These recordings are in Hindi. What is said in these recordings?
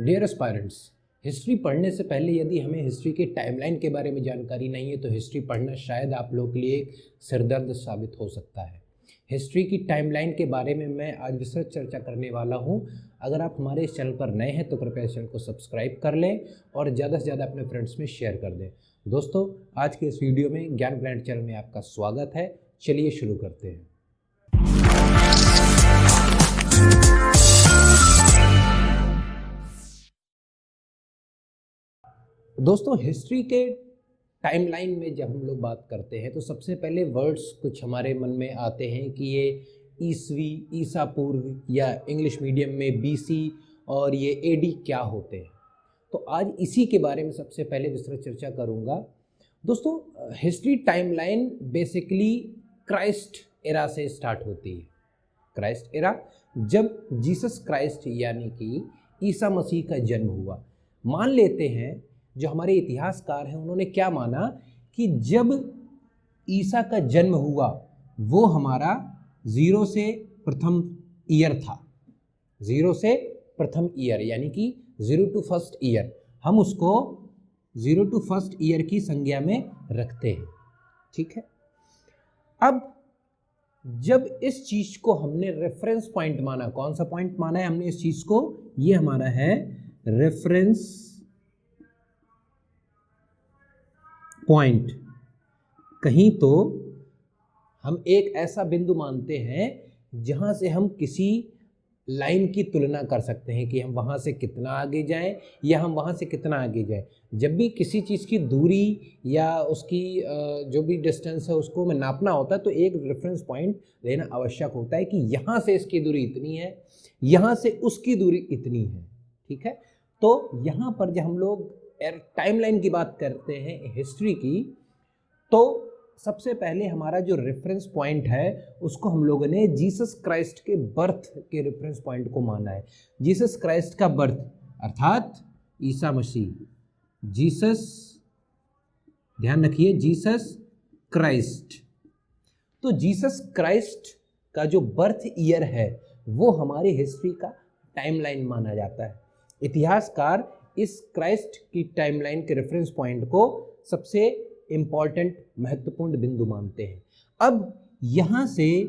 डियर एस्पायरेंट्स, हिस्ट्री पढ़ने से पहले यदि हमें हिस्ट्री के टाइमलाइन के बारे में जानकारी नहीं है तो हिस्ट्री पढ़ना शायद आप लोगों के लिए एक सिरदर्द साबित हो सकता है। हिस्ट्री की टाइमलाइन के बारे में मैं आज विस्तृत चर्चा करने वाला हूं। अगर आप हमारे इस चैनल पर नए हैं तो कृपया इस चैनल को सब्सक्राइब कर लें और ज़्यादा से ज़्यादा अपने फ्रेंड्स में शेयर कर दें। दोस्तों, आज के इस वीडियो में ज्ञान प्लैनेट चैनल में आपका स्वागत है। चलिए शुरू करते हैं। दोस्तों, हिस्ट्री के टाइमलाइन में जब हम लोग बात करते हैं तो सबसे पहले वर्ड्स कुछ हमारे मन में आते हैं कि ये ईसवी, ईसा पूर्व या इंग्लिश मीडियम में बीसी और ये एडी क्या होते हैं। तो आज इसी के बारे में सबसे पहले विस्तृत चर्चा करूंगा। दोस्तों, history timeline basically Christ era से स्टार्ट होती है। क्राइस्ट एरा, जब जीसस क्राइस्ट यानी कि ईसा मसीह का जन्म हुआ। मान लेते हैं जो हमारे इतिहासकार हैं उन्होंने क्या माना कि जब ईसा का जन्म हुआ वो हमारा जीरो से प्रथम ईयर था। जीरो से प्रथम ईयर यानी कि जीरो टू फर्स्ट ईयर, हम उसको जीरो टू फर्स्ट ईयर की संज्ञा में रखते हैं। ठीक है। अब जब इस चीज को हमने रेफरेंस पॉइंट माना, कौन सा पॉइंट माना है हमने इस चीज को, ये हमारा है रेफरेंस पॉइंट। कहीं तो हम एक ऐसा बिंदु मानते हैं जहां से हम किसी लाइन की तुलना कर सकते हैं कि हम वहां से कितना आगे जाएं या हम वहां से कितना आगे जाएं। जब भी किसी चीज़ की दूरी या उसकी जो भी डिस्टेंस है उसको हमें नापना होता है तो एक रेफरेंस पॉइंट लेना आवश्यक होता है कि यहाँ से इसकी दूरी इतनी है, यहाँ से उसकी दूरी इतनी है। ठीक है। तो यहाँ पर जब हम लोग टाइमलाइन की बात करते हैं हिस्ट्री की, तो सबसे पहले हमारा जो रेफरेंस पॉइंट है उसको हम लोगों ने जीसस क्राइस्ट के बर्थ के रेफरेंस पॉइंट को माना है। जीसस क्राइस्ट का बर्थ अर्थात ईसा मसीह, जीसस, ध्यान रखिए जीसस क्राइस्ट। तो जीसस क्राइस्ट का जो बर्थ ईयर है वो हमारी हिस्ट्री का टाइमलाइन माना जाता है। इतिहासकार इस क्राइस्ट की टाइमलाइन के रेफरेंस पॉइंट को सबसे इंपॉर्टेंट, महत्वपूर्ण बिंदु मानते हैं। अब यहाँ से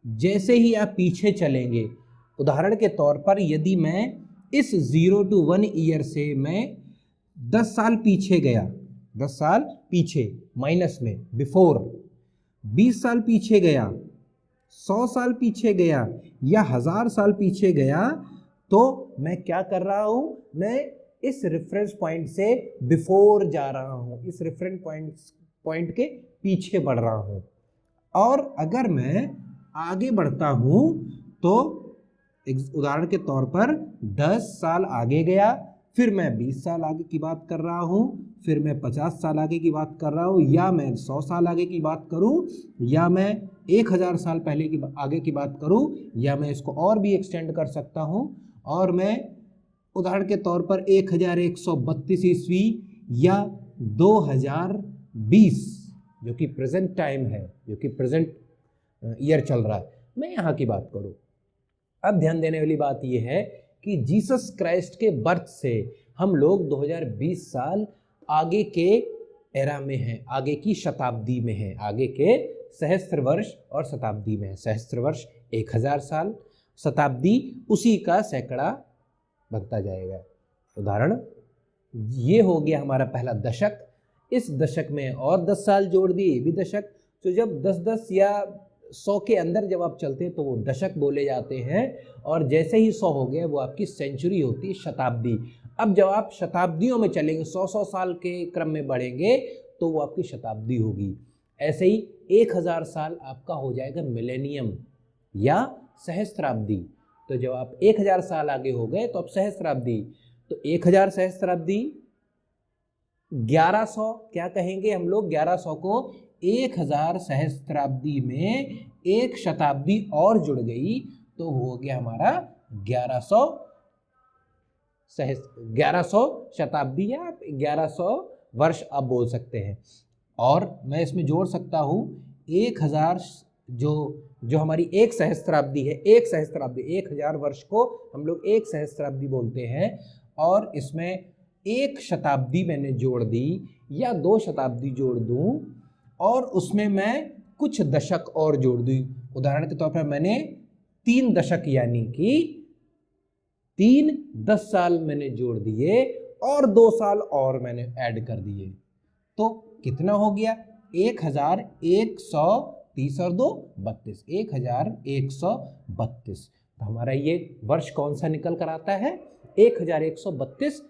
जैसे ही आप पीछे चलेंगे, उदाहरण के तौर पर यदि मैं इस 0 to 1 ईयर से मैं 10 साल पीछे गया, 10 साल पीछे माइनस में बिफोर, 20 साल पीछे गया, 100 साल पीछे गया या 1000 साल पीछे गया, तो मैं क्या कर रहा हूँ, मैं इस रेफरेंस पॉइंट से बिफोर जा रहा हूं, इस रेफरेंस पॉइंट के पीछे बढ़ रहा हूं। और अगर मैं आगे बढ़ता हूं तो उदाहरण के तौर पर 10 साल आगे गया, फिर मैं 20 साल आगे की बात कर रहा हूं, फिर मैं 50 साल आगे की बात कर रहा हूं, या मैं 100 साल आगे की बात करूं, या मैं 1000 साल पहले की आगे की बात करूं, या मैं इसको और भी एक्सटेंड कर सकता हूं और मैं उदाहरण के तौर पर 1132 ईस्वी या 2020 जो कि प्रेजेंट टाइम है, जो कि प्रेजेंट ईयर चल रहा है, मैं यहाँ की बात करूँ। अब ध्यान देने वाली बात यह है कि जीसस क्राइस्ट के बर्थ से हम लोग 2020 साल आगे के एरा में हैं, आगे की शताब्दी में हैं, आगे के सहस्त्र वर्ष और शताब्दी में है। सहस्त्र वर्ष 1000 साल, शताब्दी उसी का सैकड़ा बनता जाएगा। उदाहरण ये हो गया हमारा पहला दशक। इस दशक में और 10 साल जोड़ दिए, ये भी दशक। तो जब 10-10 या 100 के अंदर जब आप चलते हैं तो वो दशक बोले जाते हैं, और जैसे ही 100 हो गया वो आपकी सेंचुरी होती है, शताब्दी। अब जब आप शताब्दियों में चलेंगे, 100-100 साल के क्रम में बढ़ेंगे तो वो आपकी शताब्दी होगी। ऐसे ही 1000 साल आपका हो जाएगा मिलेनियम या सहस्त्राब्दी। तो जब आप 1000 साल आगे हो गए तो अब सहस्त्राब्दी, तो 1000 सहस्त्राब्दी, 1100 क्या कहेंगे हम लोग, 1100 को 1000 सहस्त्राब्दी में एक शताब्दी और जुड़ गई तो हो गया हमारा 1100 शताब्दी या 1100 वर्ष आप बोल सकते हैं। और मैं इसमें जोड़ सकता हूँ 1000 जो हमारी एक सहस्त्राब्दी है, एक सहस्त्राब्दी, 1000 वर्ष को हम लोग एक सहस्त्राब्दी बोलते हैं, और इसमें 1 शताब्दी मैंने जोड़ दी या 2 शताब्दी जोड़ दूं और उसमें मैं कुछ दशक और जोड़ दूं। उदाहरण के तौर पर मैंने 3 दशक यानी कि 10 साल मैंने जोड़ दिए और 2 साल और मैंने ऐड कर दिए, तो कितना हो गया? 1130 और 2 32, 1132। तो हमारा ये वर्ष कौन सा निकल कर आता है? 1132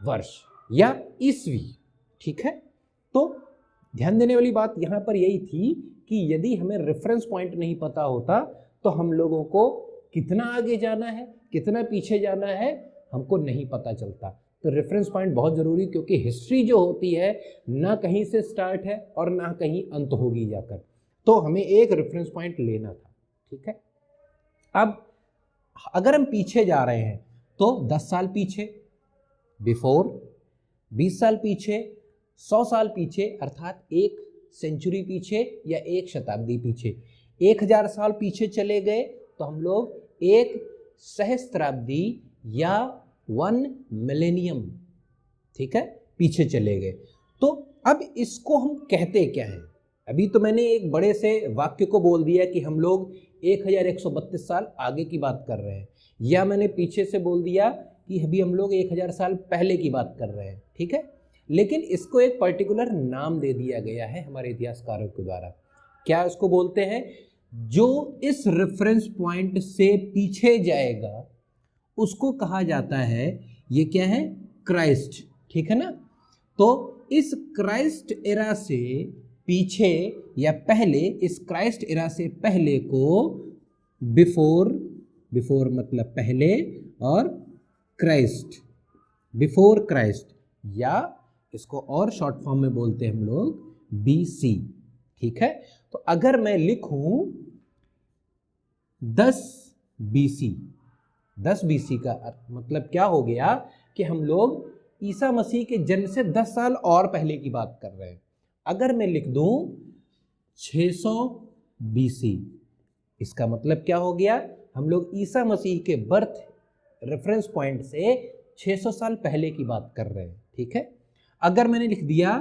वर्ष या ईस्वी। ठीक है, तो ध्यान देने वाली बात यहाँ पर यही थी कि यदि हमें रेफरेंस पॉइंट नहीं पता होता तो हम लोगों को कितना आगे जाना है, कितना पीछे जाना है, हमको नहीं पता चलता। तो रेफरेंस पॉइंट बहुत जरूरी, क्योंकि हिस्ट्री जो होती है ना कहीं से स्टार्ट है और ना कहीं अंत होगी जाकर, तो हमें एक रेफरेंस पॉइंट लेना था। ठीक है, अब अगर हम पीछे जा रहे हैं तो 10 साल पीछे बिफोर, 20 साल पीछे, 100 साल पीछे अर्थात 1 सेंचुरी पीछे या 1 शताब्दी पीछे, 1000 साल पीछे चले गए तो हम लोग 1 सहस्त्राब्दी या 1 मिलेनियम, ठीक है, पीछे चले गए। तो अब इसको हम कहते क्या हैं? अभी तो मैंने एक बड़े से वाक्य को बोल दिया कि हम लोग 1132 साल आगे की बात कर रहे हैं, या मैंने पीछे से बोल दिया कि अभी हम लोग 1000 साल पहले की बात कर रहे हैं। ठीक है, लेकिन इसको एक पर्टिकुलर नाम दे दिया गया है हमारे इतिहासकारों के द्वारा। क्या इसको बोलते हैं? जो इस रेफरेंस पॉइंट से पीछे जाएगा उसको कहा जाता है, ये क्या है? क्राइस्ट। ठीक है ना, तो इस क्राइस्ट एरा से पीछे या पहले, इस क्राइस्ट एरा से पहले को बिफोर, बिफोर मतलब पहले, और क्राइस्ट, बिफोर क्राइस्ट, या इसको और शॉर्ट फॉर्म में बोलते हैं हम लोग बीसी। ठीक है, तो अगर मैं लिखूं 10 बीसी, 10 बीसी का मतलब क्या हो गया कि हम लोग ईसा मसीह के जन्म से 10 साल और पहले की बात कर रहे हैं। अगर मैं लिख दूं 600 बीसी, इसका मतलब क्या हो गया? हम लोग ईसा मसीह के बर्थ रेफरेंस पॉइंट से 600 साल पहले की बात कर रहे हैं। ठीक है, अगर मैंने लिख दिया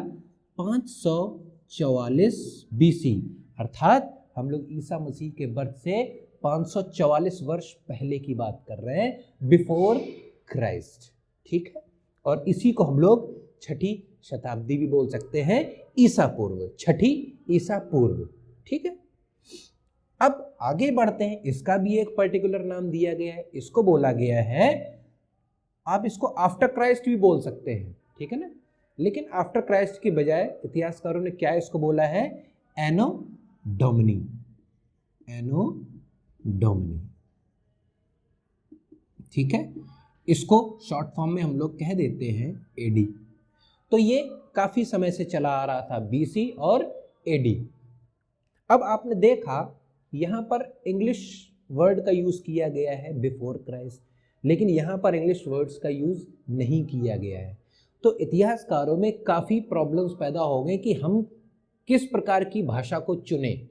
544 बीसी, अर्थात हम लोग ईसा मसीह के बर्थ से 544 वर्ष पहले की बात कर रहे हैं, बिफोर क्राइस्ट। ठीक है, और इसी को हम लोग 6ठी शताब्दी भी बोल सकते हैं, ईसा पूर्व, 6ठी ईसा पूर्व। ठीक है, अब आगे बढ़ते हैं। इसका भी एक पर्टिकुलर नाम दिया गया है, इसको बोला गया है, आप इसको आफ्टर क्राइस्ट भी बोल सकते हैं। ठीक है ना, लेकिन आफ्टर क्राइस्ट की बजाय इतिहासकारों ने क्या इसको बोला है? एनो डोमिनी, एनो डोमिनी। ठीक है, इसको शॉर्ट फॉर्म में हम लोग कह देते हैं एडी। तो ये काफी समय से चला आ रहा था, बीसी और एडी। अब आपने देखा यहां पर इंग्लिश वर्ड का यूज किया गया है बिफोर क्राइस्ट, लेकिन यहां पर इंग्लिश वर्ड्स का यूज नहीं किया गया है। तो इतिहासकारों में काफी प्रॉब्लम्स पैदा हो गए कि हम किस प्रकार की भाषा को चुने।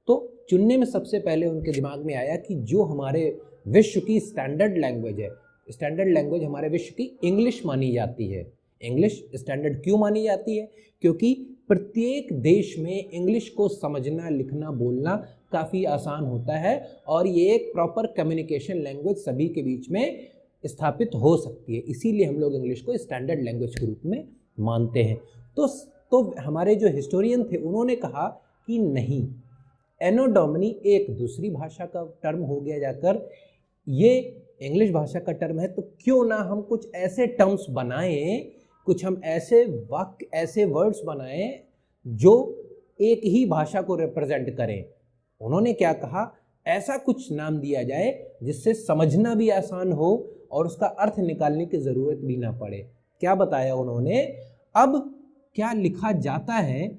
तो चुनने में सबसे पहले उनके दिमाग में आया कि जो हमारे विश्व की स्टैंडर्ड लैंग्वेज है, स्टैंडर्ड लैंग्वेज हमारे विश्व की इंग्लिश मानी जाती है। इंग्लिश स्टैंडर्ड क्यों मानी जाती है? क्योंकि प्रत्येक देश में इंग्लिश को समझना, लिखना, बोलना काफ़ी आसान होता है और ये एक प्रॉपर कम्युनिकेशन लैंग्वेज सभी के बीच में स्थापित हो सकती है। इसीलिए हम लोग इंग्लिश को स्टैंडर्ड लैंग्वेज के रूप में मानते हैं। तो हमारे जो हिस्टोरियन थे उन्होंने कहा कि नहीं, एनो डोमिनी एक दूसरी भाषा का टर्म हो गया जाकर, ये इंग्लिश भाषा का टर्म है, तो क्यों ना हम कुछ ऐसे टर्म्स बनाएं, कुछ हम ऐसे वाक्य, ऐसे वर्ड्स बनाएं जो एक ही भाषा को रिप्रेजेंट करें। उन्होंने क्या कहा? ऐसा कुछ नाम दिया जाए जिससे समझना भी आसान हो और उसका अर्थ निकालने की जरूरत भी ना पड़े। क्या बताया उन्होंने? अब क्या लिखा जाता है,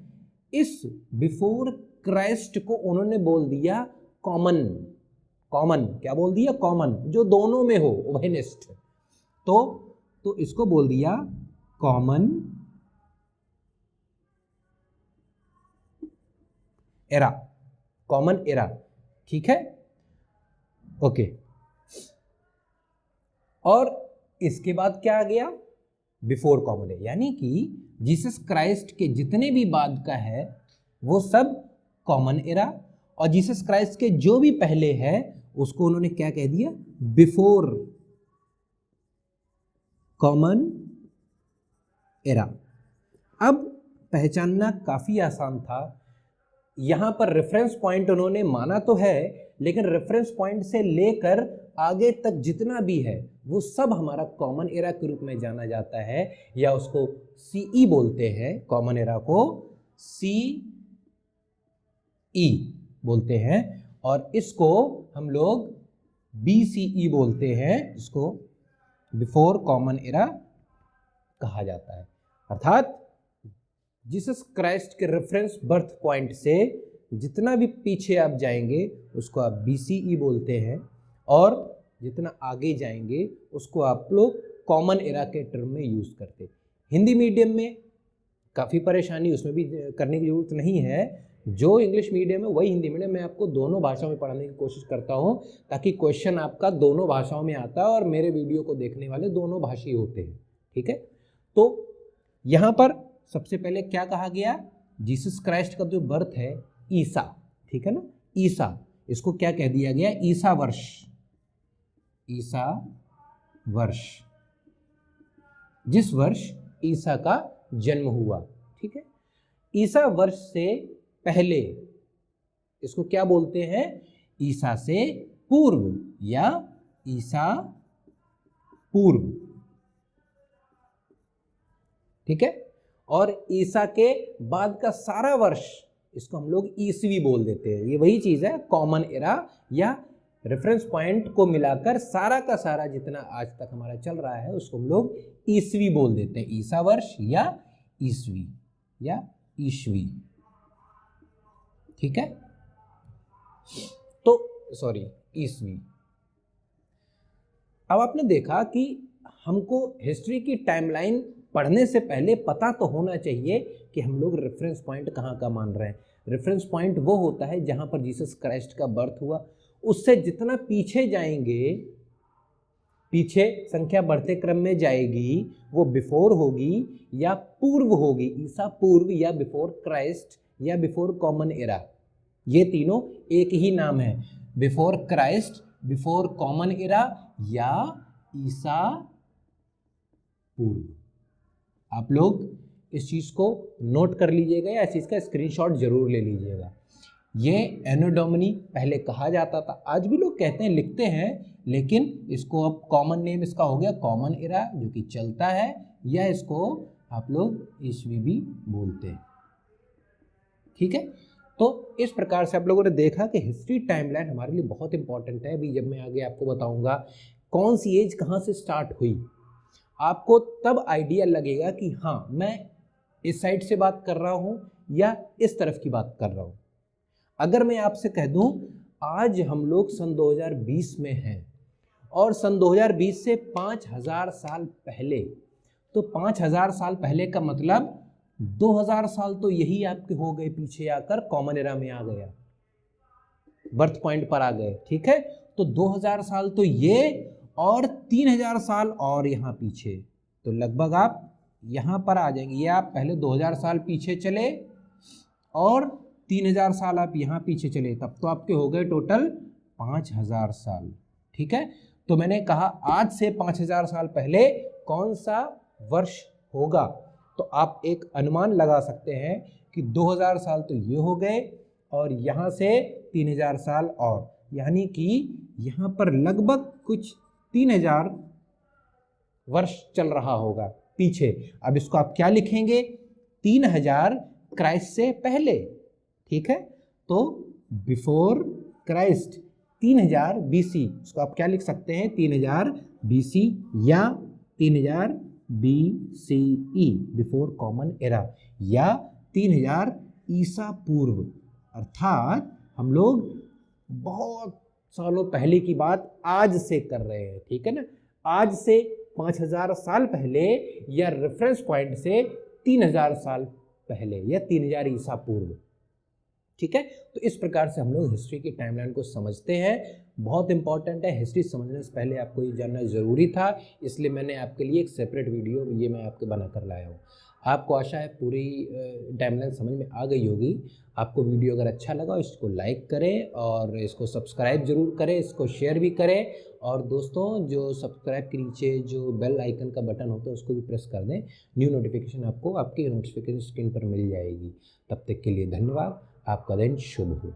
इस बिफोर क्राइस्ट को उन्होंने बोल दिया कॉमन। कॉमन क्या बोल दिया? कॉमन, जो दोनों में हो, उभयनिष्ठ। तो इसको बोल दिया कॉमन एरा, कॉमन एरा। ठीक है, ओके। और इसके बाद क्या आ गया, बिफोर कॉमन एरा, यानी कि जीसस क्राइस्ट के जितने भी बाद का है वो सब कॉमन एरा, और जीसस क्राइस्ट के जो भी पहले है उसको उन्होंने क्या कह दिया, बिफोर कॉमन एरा। अब पहचानना काफी आसान था, यहां पर रेफरेंस पॉइंट उन्होंने माना तो है, लेकिन रेफरेंस पॉइंट से लेकर आगे तक जितना भी है वो सब हमारा कॉमन एरा के रूप में जाना जाता है, या उसको सीई बोलते हैं, कॉमन एरा को सीई बोलते हैं, और इसको हम लोग बीसीई बोलते हैं, इसको बिफोर कॉमन एरा कहा जाता है। अर्थात जीसस क्राइस्ट के रेफरेंस बर्थ पॉइंट से जितना भी पीछे आप जाएंगे उसको आप बीसीई बोलते हैं, और जितना आगे जाएंगे उसको आप लोग कॉमन एरा के टर्म में यूज करते हैं। हिंदी मीडियम में काफ़ी परेशानी उसमें भी करने की जरूरत नहीं है, जो इंग्लिश मीडियम है वही हिंदी मीडियम, मैं आपको दोनों भाषाओं में पढ़ाने की कोशिश करता हूँ ताकि क्वेश्चन आपका दोनों भाषाओं में आता है और मेरे वीडियो को देखने वाले दोनों भाषी होते हैं। ठीक है, तो यहाँ पर सबसे पहले क्या कहा गया, जीसस क्राइस्ट का जो बर्थ है ईसा, ठीक है ना, ईसा, इसको क्या कह दिया गया, ईसा वर्ष, ईसा वर्ष, जिस वर्ष ईसा का जन्म हुआ। ठीक है, ईसा वर्ष से पहले इसको क्या बोलते हैं, ईसा से पूर्व या ईसा पूर्व। ठीक है, और ईसा के बाद का सारा वर्ष इसको हम लोग ईसवी बोल देते हैं। ये वही चीज है, कॉमन एरा या रेफरेंस पॉइंट को मिलाकर सारा का सारा जितना आज तक हमारा चल रहा है उसको हम लोग ईसवी बोल देते हैं, ईसा वर्ष या ईसवी या ईसवी। ठीक है, तो सॉरी ईसवी। अब आपने देखा कि हमको हिस्ट्री की टाइमलाइन पढ़ने से पहले पता तो होना चाहिए कि हम लोग रेफरेंस पॉइंट कहाँ का मान रहे हैं। रेफरेंस पॉइंट वो होता है जहाँ पर जीसस क्राइस्ट का बर्थ हुआ, उससे जितना पीछे जाएंगे, पीछे संख्या बढ़ते क्रम में जाएगी, वो बिफोर होगी या पूर्व होगी, ईसा पूर्व या बिफोर क्राइस्ट या बिफोर कॉमन एरा। ये तीनों एक ही नाम है, before Christ, before common era या ईसा पूर्व। आप लोग इस चीज को नोट कर लीजिएगा या इस चीज का स्क्रीनशॉट जरूर ले लीजिएगा। ये एनो डोमिनी पहले कहा जाता था, आज भी लोग कहते हैं, लिखते हैं, लेकिन इसको अब कॉमन नेम इसका हो गया कॉमन एरा जो कि चलता है, या इसको आप लोग ईसवी भी बोलते हैं। ठीक है, तो इस प्रकार से आप लोगों ने देखा कि हिस्ट्री टाइमलाइन हमारे लिए बहुत इंपॉर्टेंट है। अभी जब मैं आगे आपको बताऊंगा कौन सी एज कहाँ से स्टार्ट हुई, आपको तब आइडिया लगेगा कि हाँ मैं इस साइड से बात कर रहा हूँ या इस तरफ की बात कर रहा हूँ। अगर मैं आपसे कह दूं आज हम लोग सन 2020 में हैं और सन 2020 से 5000 साल पहले, तो 5000 साल पहले का मतलब 2000 साल तो यही आपके हो गए, पीछे आकर कॉमन एरा में आ गया, बर्थ पॉइंट पर आ गए। ठीक है, तो 2000 साल तो ये और 3000 साल और यहाँ पीछे, तो लगभग आप यहाँ पर आ जाएंगे। ये आप पहले 2000 साल पीछे चले और 3000 साल आप यहाँ पीछे चले, तब तो आपके हो गए टोटल 5000 साल। ठीक है, तो मैंने कहा आज से 5000 साल पहले कौन सा वर्ष होगा, तो आप एक अनुमान लगा सकते हैं कि 2000 साल तो ये हो गए और यहाँ से 3000 साल और, यानी कि यहाँ पर लगभग कुछ 3000 वर्ष चल रहा होगा पीछे। अब इसको आप क्या लिखेंगे, 3000 क्राइस्ट से पहले। ठीक है, तो बिफोर क्राइस्ट 3000 BC, इसको आप क्या लिख सकते हैं, 3000 BC या 3000 BCE बिफोर कॉमन एरा, या 3000 ईसा पूर्व। अर्थात हम लोग बहुत सालों पहले की बात आज से कर रहे हैं। ठीक है ना, आज से 5000 साल पहले या रेफरेंस पॉइंट से 3000 साल पहले या 3000 ईसा पूर्व। ठीक है। तो इस प्रकार से हम लोग हिस्ट्री की टाइमलाइन को समझते हैं। बहुत इंपॉर्टेंट है, हिस्ट्री समझने से पहले आपको ये जानना ज़रूरी था, इसलिए मैंने आपके लिए एक सेपरेट वीडियो ये मैं आपके बना कर लाया हूँ। आपको आशा है पूरी टाइमलाइन समझ में आ गई होगी। आपको वीडियो अगर अच्छा लगा इसको लाइक करें और इसको सब्सक्राइब ज़रूर करें, इसको शेयर भी करें। और दोस्तों, जो सब्सक्राइब के नीचे जो बेल आइकन का बटन होता है उसको भी प्रेस कर दें, न्यू नोटिफिकेशन आपको आपकी नोटिफिकेशन स्क्रीन पर मिल जाएगी। तब तक के लिए धन्यवाद। आपका दिन शुभ हो।